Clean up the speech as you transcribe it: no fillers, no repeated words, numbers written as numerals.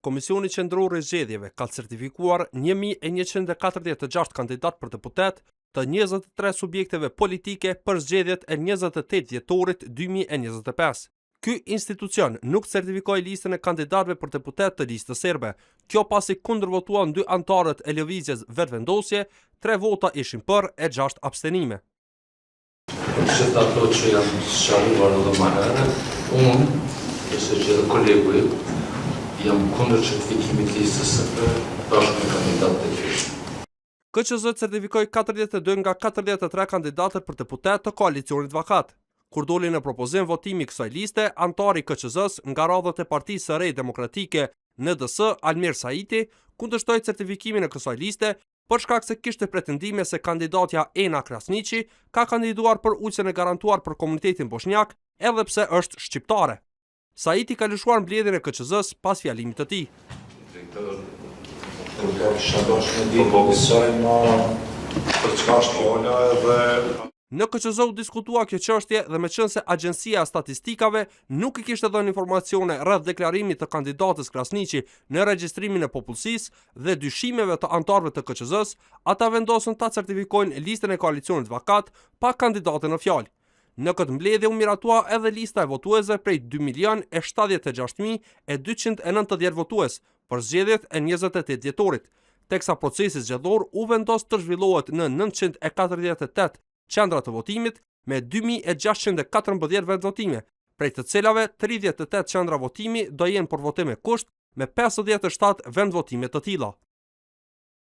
Komisioni Qendror i Zgjedhjeve ka certifikuar 1146 kandidat për deputet të 23 subjekteve politike për zgjedhjet e 28 dhjetorit 2025. Ky institucion nuk certifikoi listën e kandidatëve për deputet të listës serbe. Kjo pasi kundërvotuan 2 anëtarët e lëvizjes Vetëvendosje, 3 vota ishin për e 6 abstenime. Gjithë ato që janë sqaruar edhe më herët, unë ose që kolegu jam kundër certifikimit listës së bashkë me kandidatët e tjerë. KQZ certifikoi 42 nga 43 kandidatët për deputet të koalicionit vakat. Kur doli në propozim votimi i kësaj liste, antari i KQZ-s nga radhët e Partisë së Re Demokratike NDS, Almir Saiti, kundërshtoi certifikimin e kësaj liste për shkak se kishte pretendime se kandidatja Ena Krasniqi ka kandiduar për ulësen e garantuar për komunitetin bosnjak, edhe pse është shqiptare. Saiti ka lëshuar mbledhjen e KQZ-s pas fjalimit të tij. Në KQZ u diskutua kjo çështje dhe meqense Agjencia e Statistikave nuk i kishte dhënë informacione rreth deklarimit të kandidatës Krasniqi në regjistrimin e popullsisë dhe dyshimeve të anëtarëve të KQZ-s, ata vendosën ta certifikojnë listën e koalicionit vakat pa kandidatën në fjalë. Në këtë mbledhje u miratua edhe lista e votuesve prej 2.076.290 votues për zgjedhjet e 28 dhjetorit, teksa procesi zgjedhor u vendos të zhvillohet në 948 qendra të votimit me 2.614 vendvotime, prej të cilave 38 qendra votimi do jenë për votim me kusht me 57 vendvotime të tilla.